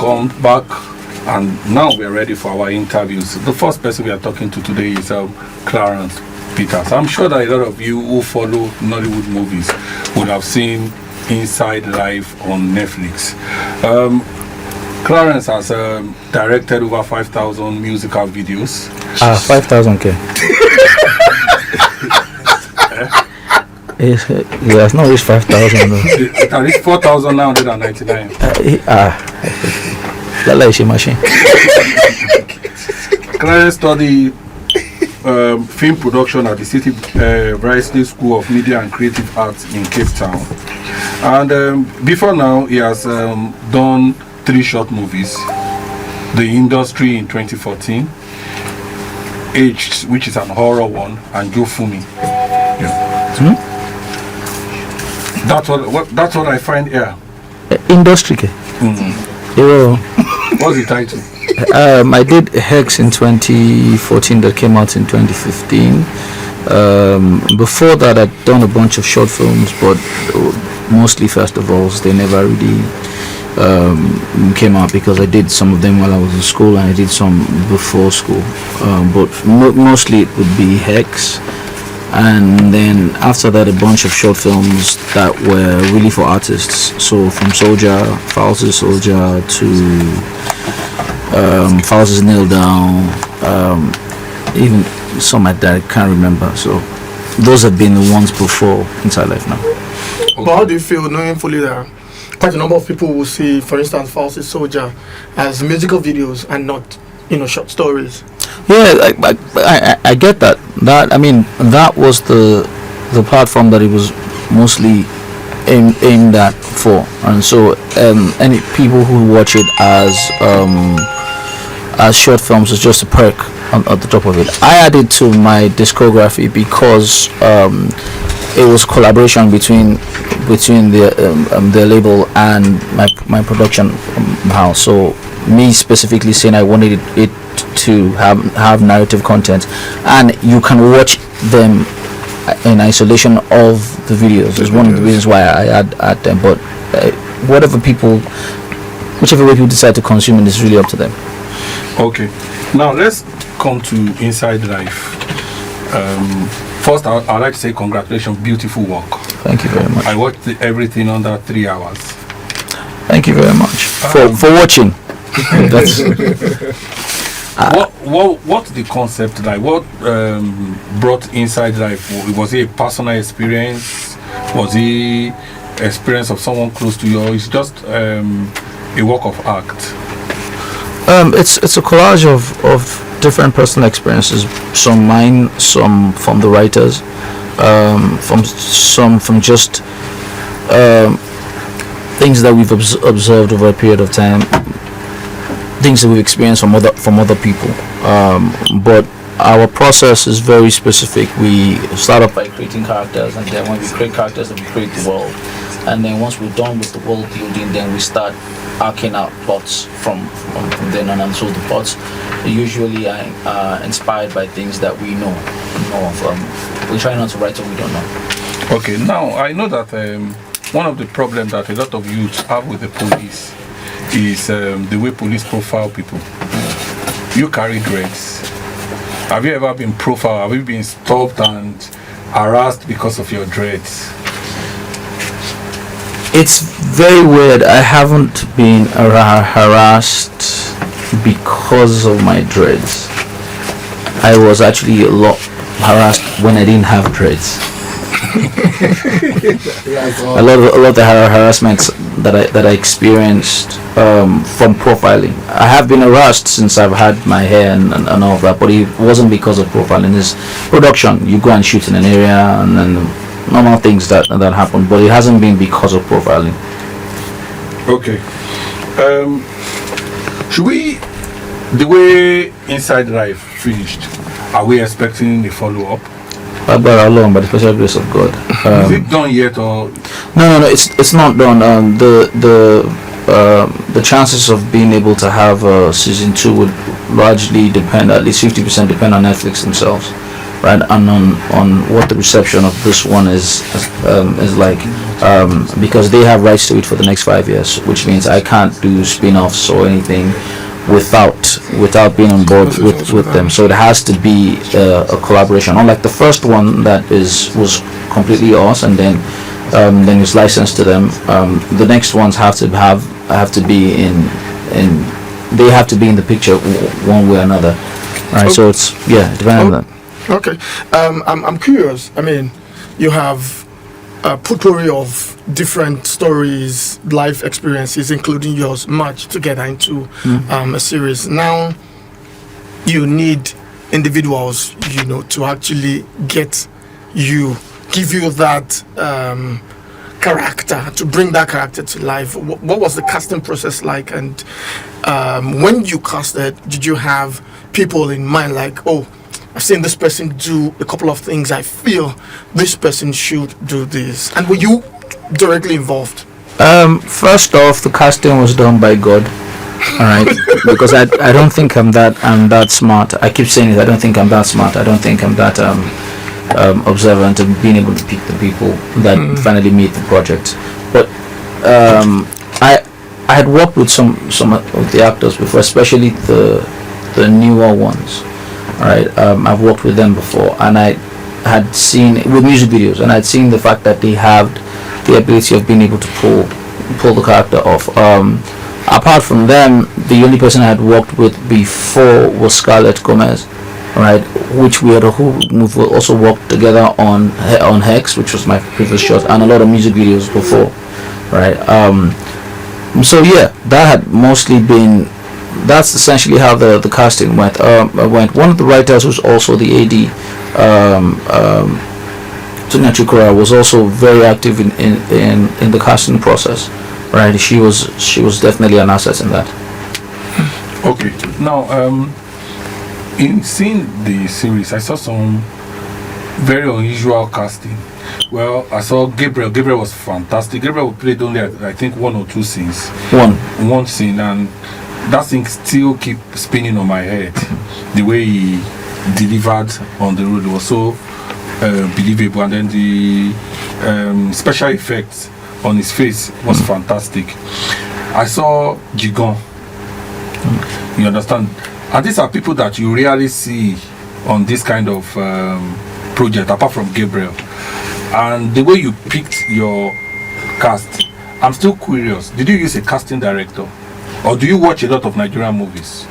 welcome back. And now we are ready for our interviews. The first person we are talking to today is Clarence Peters. I'm sure that a lot of you who follow Nollywood movies would have seen Inside Life on Netflix. Clarence has directed over 5,000 musical videos. 5,000K. It has not reached 5,000. It has reached 4,999. Machine. Clarence studied film production at the City Varsity School of Media and Creative Arts in Cape Town. And before now, he has done 3 short movies. The Industry in 2014, Aged, which is an horror one, and Joe Fumi. Yeah. That's what I find here. Industry. What's the title? I did Hex in 2014 that came out in 2015. Before that, I'd done a bunch of short films, but mostly festivals. They never really came out because I did some of them while I was in school and I did some before school. But mostly it would be Hex. And then after that, a bunch of short films that were really for artists. So from Soldier, False's Soldier to False's Nail Down, even some like that I can't remember. So those have been the ones before Inside Life now. But how do you feel knowing fully that quite a number of people will see, for instance, False's Soldier as musical videos and not, short stories? Yeah, I get that. That was the platform that it was mostly aimed at for, and so any people who watch it as short films is just a perk at the top of it. I added to my discography because it was collaboration between the label and my production house. So me specifically saying I wanted it to have narrative content, and you can watch them in isolation of the videos is one of the reasons why I add them. But whichever way people decide to consume it is really up to them. Okay, now let's come to Inside Life. First, I'd like to say congratulations, beautiful work. Thank you very much. I watched everything under 3 hours. Thank you very much for watching. That's what's the concept like? What brought Inside Life? Was it a personal experience? Was it experience of someone close to you? Or it's just a work of art? It's a collage of different personal experiences. Some mine, some from the writers, from just things that we've observed over a period of time, things that we've experienced from other people. But our process is very specific. We start off by creating characters, and then when we create characters, then we create the world. And then once we're done with the world building, then we start arcing out plots from then on. And so the plots usually are inspired by things that we know of. We try not to write what we don't know. Okay, now I know that one of the problems that a lot of youths have with the police is the way police profile people. You carry dreads. Have you ever been profiled? Have you been stopped and harassed because of your dreads? It's very weird. I haven't been harassed because of my dreads. I was actually a lot harassed when I didn't have dreads. a lot of the harassments that I experienced from profiling. I have been harassed since I've had my hair and all of that, but it wasn't because of profiling. It's production. You go and shoot in an area and then normal things that happen, but it hasn't been because of profiling. Okay. Should we, the way Inside Life finished, are we expecting a follow-up? But alone, by the special grace of God. Is it done yet, or? No, it's not done. The chances of being able to have season 2 would largely depend, at least 50% depend on Netflix themselves, right? And on what the reception of this one is like. because they have rights to it for the next 5 years, which means I can't do spin-offs or anything without being on board with them. So it has to be a collaboration. Unlike the first one that was completely ours, and then it's licensed to them. The next ones have to be in they have to be in the picture one way or another, right? Okay. So it's depending on that. Okay, I'm curious. I mean, you have a potpourri of different stories, life experiences, including yours, merged together into a series. Now, you need individuals, to actually give you that character, to bring that character to life. What was the casting process like? And when you casted, did you have people in mind like, oh, I've seen this person do a couple of things, I feel this person should do this? And were you directly involved? First off, the casting was done by God. All right, because I don't think I'm that smart. I keep saying it. I don't think I'm that smart. I don't think I'm that observant of being able to pick the people that finally meet the project. But I had worked with some of the actors before, especially the newer ones. All right, I've worked with them before, and I had seen with music videos, and I'd seen the fact that they have the ability of being able to pull the character off. Apart from them, the only person I had worked with before was Scarlett Gomez, right? Which we've also worked together on Hex, which was my previous shot, and a lot of music videos before, right? So yeah, that had mostly been. That's essentially how the casting went. One of the writers, who's also the AD, Tunya Chukura, was also very active in the casting process. Right, she was definitely an asset in that. Okay, now in seeing the series, I saw some very unusual casting. Well, I saw Gabriel. Gabriel was fantastic. Gabriel played only, I think, one or two scenes. One scene, and that thing still keep spinning on my head. The way he delivered on the road was so believable, and then the special effects on his face was fantastic. I saw Jigon. You understand? And these are people that you rarely see on this kind of project, apart from Gabriel. And the way you picked your cast, I'm still curious. Did you use a casting director, or do you watch a lot of Nigerian movies?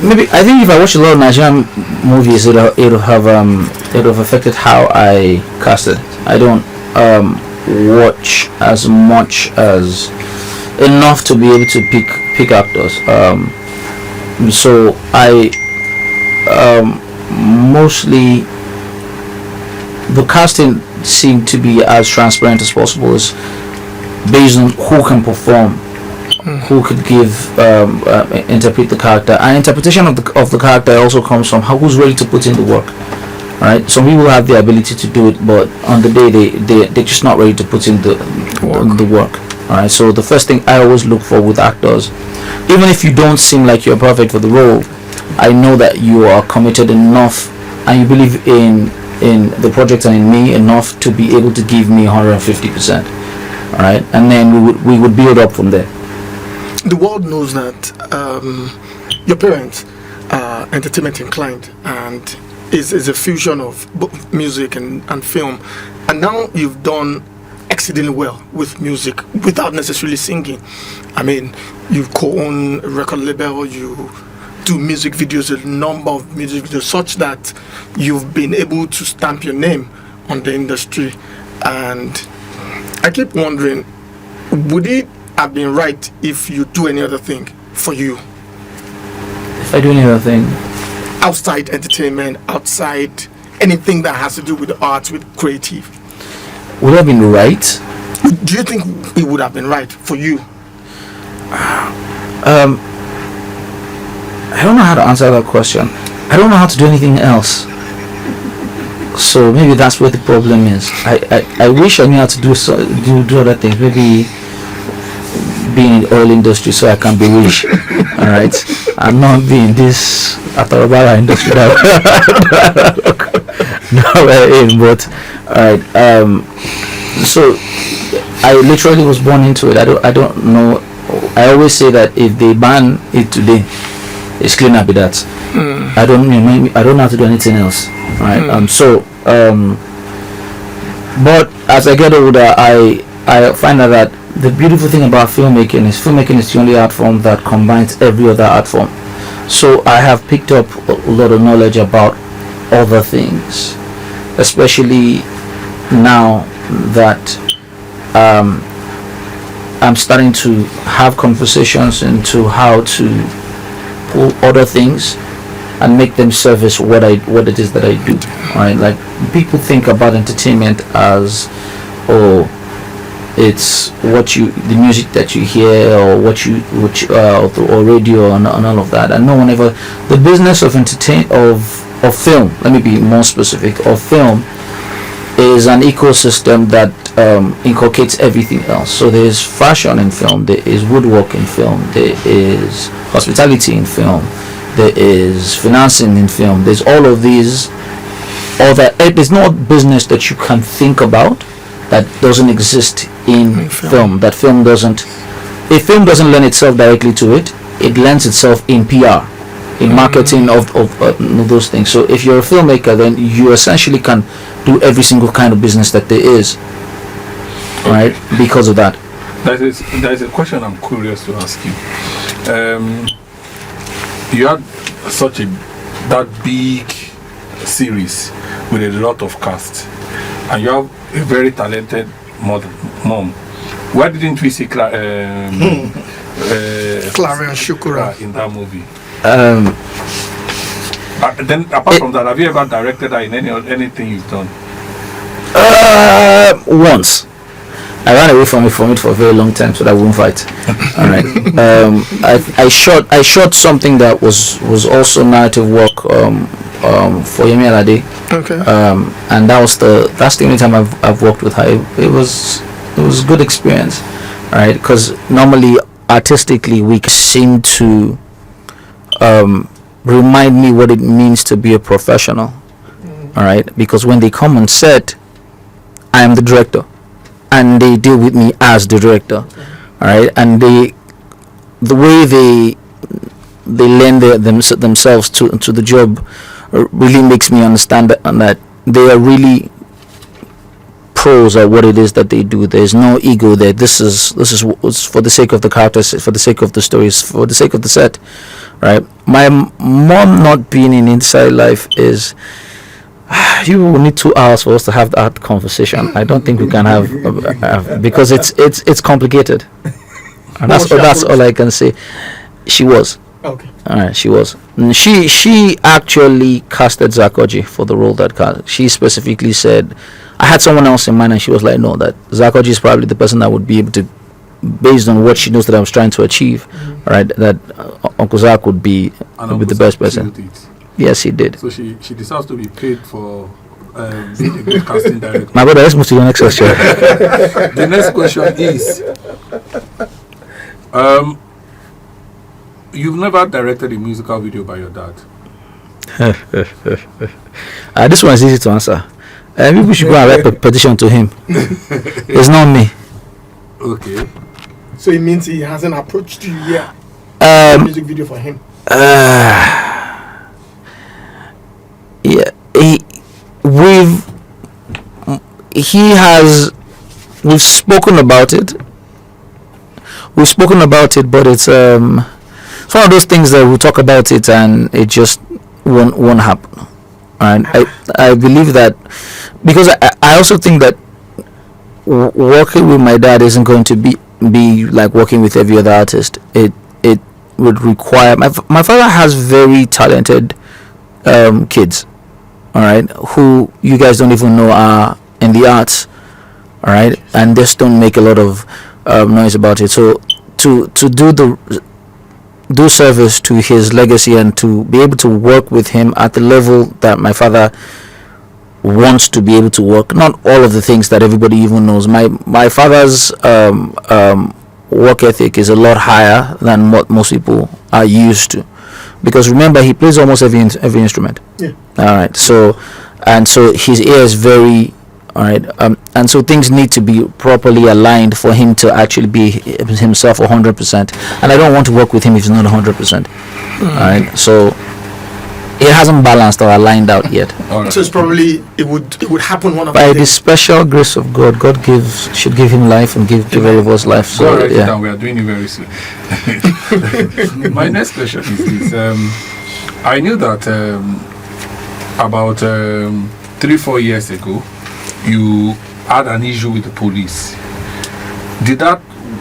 Maybe I think if I watch a lot of Nigerian movies, it'll have affected how I casted. I don't watch as much as enough to be able to pick actors. So I mostly, the casting seemed to be as transparent as possible, is based on who can perform, who could interpret the character. And interpretation of the character also comes from who's ready to put in the work. Right, some people have the ability to do it, but on the day they're just not ready to put in the work. All right, so the first thing I always look for with actors, even if you don't seem like you're perfect for the role, I know that you are committed enough and you believe in the project and in me enough to be able to give me 150%. All right, and then we would build up from there. The world knows that your parents are entertainment inclined, and is a fusion of both music and film, and now you've done exceedingly well with music without necessarily singing. I mean, you co-own a record label, you do music videos, a number of music videos, such that you've been able to stamp your name on the industry. And I keep wondering, would it have been right if you do any other thing for you? If I do any other thing? Outside entertainment, outside anything that has to do with the arts, with creative. Would it have been right? Do you think it would have been right for you? I don't know how to answer that question. I don't know how to do anything else. So maybe that's where the problem is. I wish I knew how to do other things. Maybe being in the oil industry so I can be rich. Alright, I'm not being this Atarabara industry that we're in, but alright, so I literally was born into it. I don't know. I always say that if they ban it today, it's clean up with that. I don't have to do anything else, right? But as I get older, I find out that the beautiful thing about filmmaking is the only art form that combines every other art form. So I have picked up a lot of knowledge about other things, especially now that I'm starting to have conversations into how to pull other things and make them service what it is that I do. Right? Like, people think about entertainment as, oh, it's the music that you hear, or or radio and all of that, and no one ever. The business of of film. Let me be more specific. Of film is an ecosystem that inculcates everything else. So there is fashion in film, there is woodwork in film, there is hospitality in film, there is financing in film. There's all of these. There's no business that you can think about that doesn't exist in film. That film doesn't. If film doesn't lend itself directly to it, it lends itself in PR, in marketing of those things. So if you're a filmmaker, then you essentially can do every single kind of business that there is, right? Because of that. There is a question I'm curious to ask you. You had that big series with a lot of cast, and you have a very talented mom. Why didn't we see Clarence Shukura in that movie? Then apart from that, have you ever directed her in anything you've done? Once. I ran away from it for a very long time so that I wouldn't fight. All right. I shot something that was also narrative work for Yemi Alade. Okay. And that's the only time I've worked with her. It was a good experience, right? Because normally artistically we seem to remind me what it means to be a professional. All right, because when they come on set, I am the director, and they deal with me as the director. All right, and the way they lend themselves to the job really makes me understand that they are really pros at what it is that they do. There's no ego there. This is for the sake of the characters, for the sake of the stories, for the sake of the set, right? My mom not being in Inside Life is, you will need 2 hours for us to have that conversation. I don't think we can have because it's complicated, and that's all I can say. She was. Okay. All right, she was. And she actually casted Zakoji for the role that she specifically said. I had someone else in mind, and she was like, no, that Zakoji is probably the person that would be able to, based on what she knows that I was trying to achieve, right, that Uncle Zak would be the best person. Yes, he did. So she deserves to be paid for being a good casting director. My brother, let's move to your next question. The next question is, you've never directed a musical video by your dad. This one is easy to answer. Maybe we should go and write a petition to him. It's not me. Okay. So it means he hasn't approached you yet. Music video for him. Yeah, we've spoken about it. But it's one of those things that we talk about it and it just won't happen. And I believe that, because I also think that working with my dad isn't going to be like working with every other artist. It would require, my father has very talented kids, all right, who you guys don't even know are in the arts, all right, and just don't make a lot of noise about it. So to do service to his legacy and to be able to work with him at the level that my father wants to be able to work, not all of the things that everybody even knows. My father's work ethic is a lot higher than what most people are used to, because remember, he plays almost every instrument. Yeah. All right. So his ear is very All right, and so things need to be properly aligned for him to actually be himself 100%. And I don't want to work with him if he's not 100%. All right, so it hasn't balanced or aligned out yet. So it's probably it would happen one of By the the days. special grace of God, God should give him life and give all of us life. Go So write it yeah. down. We are doing it very soon. My next question is this: I knew that about 3-4 years ago, you had an issue with the police.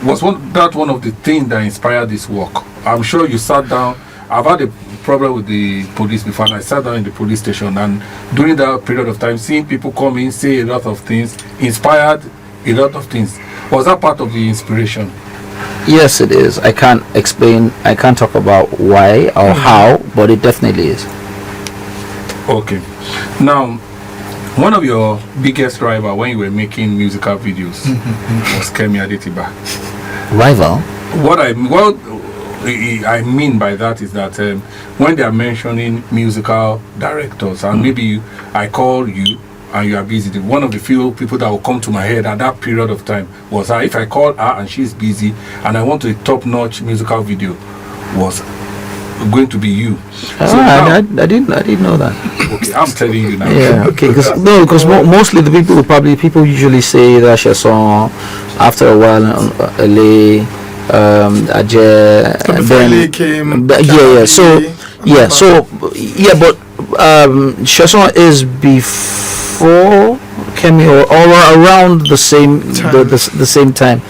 Was one of the things that inspired this work? I'm sure you sat down. I've had a problem with the police before, and I sat down in the police station, and during that period of time, seeing people come in, say a lot of things, inspired a lot of things. Was that part of the inspiration? Yes, it is. I can't explain. I can't talk about why or how, but it definitely is. Okay. Now, one of your biggest rival when you were making musical videos was Kemi Adetiba. Rival? What I mean by that is that when they are mentioning musical directors, and maybe I call you and you are busy, one of the few people that will come to my head at that period of time was her. If I call her and she's busy and I want a top-notch musical video, was going to be you. So now, I didn't know that. okay, I'm telling you now. Yeah, okay, because mostly the people usually say that song after a while, LA, Ajay, and then came. but Shasson is before Kemi or around the same the same time.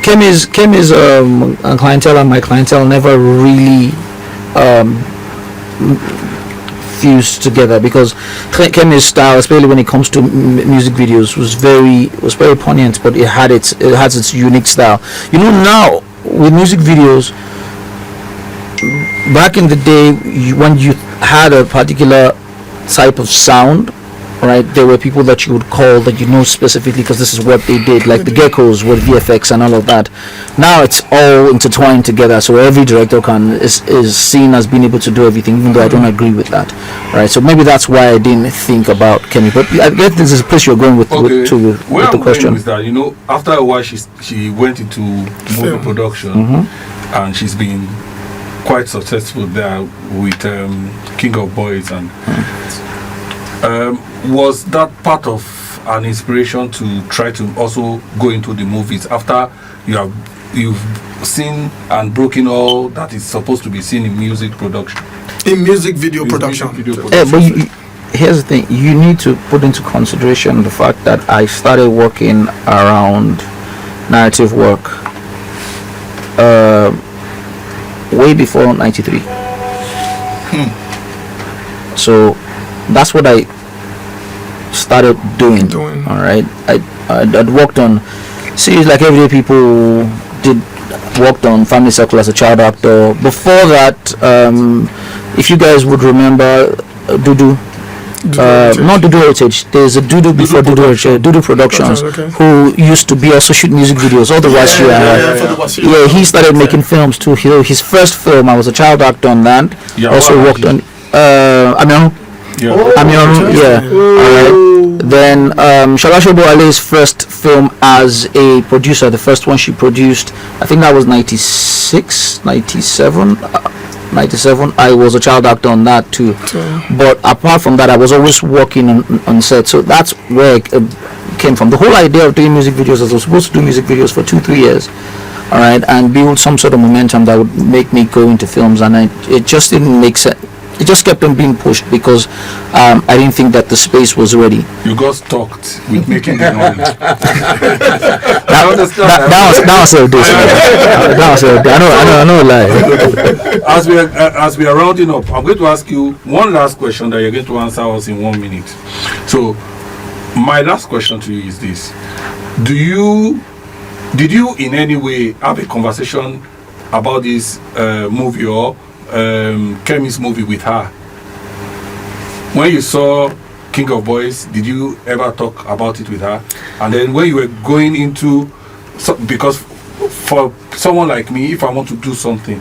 Kemi's clientele and my clientele never really fused together, because Kemi's style, especially when it comes to music videos, was very poignant, but it has its unique style. You know, now with music videos, back in the day, when you had a particular type of sound, right, there were people that you would call that you know specifically because this is what they did, like the Geckos with VFX and all of that. Now it's all intertwined together, so every director is seen as being able to do everything, even though I don't agree with that, right? So maybe that's why I didn't think about Kemi, but I guess this is a place you're going with, Okay. with Where the I'm question. going with that, you know, after a while she went into movie production, and she's been quite successful there with King of Boys, and was that part of an inspiration to try to also go into the movies after you've seen and broken all that is supposed to be seen in music production? In music video production. But here's the thing: you need to put into consideration the fact that I started working around narrative work way before '93. So that's what I started doing. All right, I'd worked on series like Everyday People, worked on Family Circle as a child actor. Before that, if you guys would remember, Dudu. Not Dudu Heritage. There's a Dudu before Dudu Heritage, Dudu Productions, who used to be also shoot music videos. All the he started making films too. His first film, I was a child actor on that. Also worked on Then Shalashobo Ali's first film as a producer, the first one she produced, I think that was 96, 97. 97. I was a child actor on that too. But apart from that, I was always working on set. So that's where it came from. The whole idea of doing music videos is I was supposed to do music videos for 2-3 years, all right, and build some sort of momentum that would make me go into films, and it just didn't make sense. It just kept on being pushed because I didn't think that the space was ready. You got stuck with making the noise. That was a dish. I know a lie. As we are rounding up, I'm going to ask you one last question that you're going to answer us in 1 minute. So, my last question to you is this: did you in any way have a conversation about this movie or Kemi's movie with her? When you saw King of Boys, did you ever talk about it with her? And then when you were going into, because for someone like me, if I want to do something,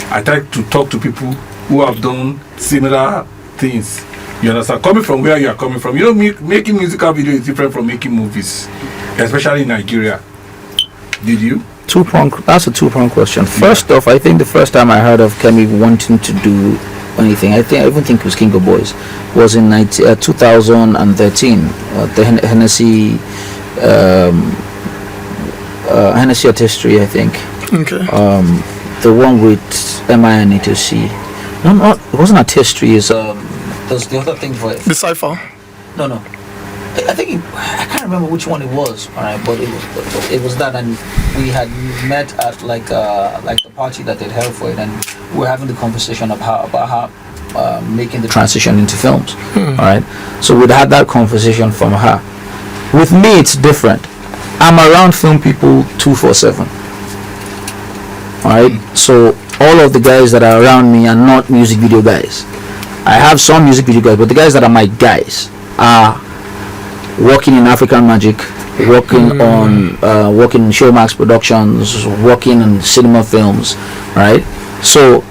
I try to talk to people who have done similar things You understand? Coming from where you are coming from, you know, making musical video is different from making movies, especially in Nigeria. Did you? That's a two-pronged question. First off, I think the first time I heard of Kemi wanting to do anything, I even think it was King of Boys, was in 2013. The Hennessy Artistry, I think. Okay. The one with MI&A2C. No, it wasn't Artistry. It's there's the other thing for it. The Cypher. No. I think I can't remember which one it was, alright, but it was that, and we had met at like the party that they'd held for it, and we were having the conversation about how making the transition into films, alright. So we'd had that conversation from her. With me, it's different. I'm around film people 247, alright. So all of the guys that are around me are not music video guys. I have some music video guys, but the guys that are my guys are working in African Magic, working in Showmax Productions, working in cinema films, right? So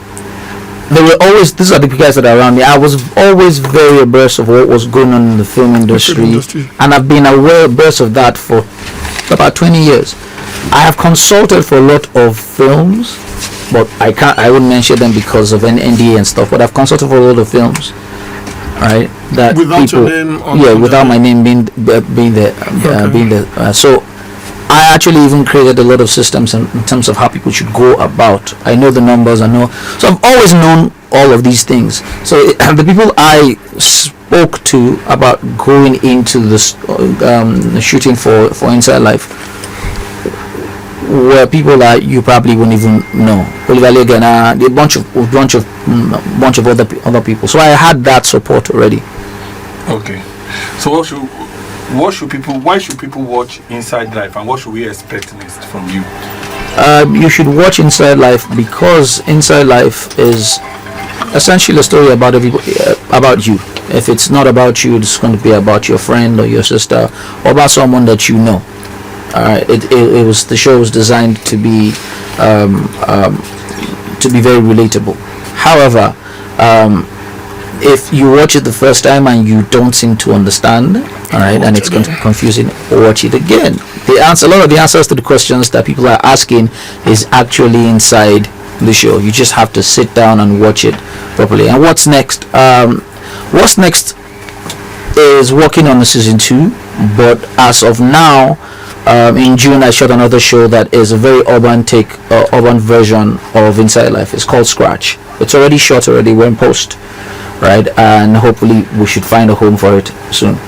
these are the guys that are around me. I was always very abreast of what was going on in the film industry, and I've been abreast of that for about 20 years. I have consulted for a lot of films, but I wouldn't mention them because of an NDA and stuff, but I've consulted for a lot of films, right? That without people, your name on without my name being there. So I actually even created a lot of systems in terms of how people should go about. I know the numbers, so I've always known all of these things. So the people I spoke to about going into this shooting for Inside Life were people that you probably wouldn't even know. Again, a bunch of other people. So I had that support already. Okay. So why should people watch Inside Life, and what should we expect next from you? You should watch Inside Life because Inside Life is essentially a story about about you. If it's not about you, it's going to be about your friend or your sister or about someone that you know. The show was designed to be very relatable. However, if you watch it the first time and you don't seem to understand, and it's confusing, watch it again. A lot of the answers to the questions that people are asking is actually inside the show. You just have to sit down and watch it properly. And what's next? What's next is working on the season 2, but as of now, in June I shot another show that is a very urban version of Inside Life. It's called Scratch. It's already shot, we're in post, right? And hopefully we should find a home for it soon.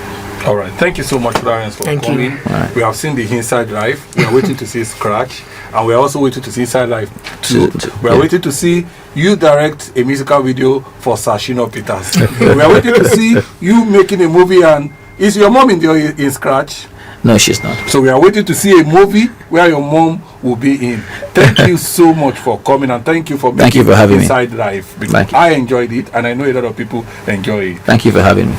All right, thank you so much, Clarence, for coming. Right. We have seen the Inside Life. We are waiting to see Scratch, and we are also waiting to see Inside Life 2. We are waiting to see you direct a musical video for Sashino Peters. We are waiting to see you making a movie. And is your mom in Scratch? No, she's not. So we are waiting to see a movie where your mom will be in. Thank you so much for coming, and thank you for having Inside Life, because I enjoyed it and I know a lot of people enjoy it. Thank you for having me.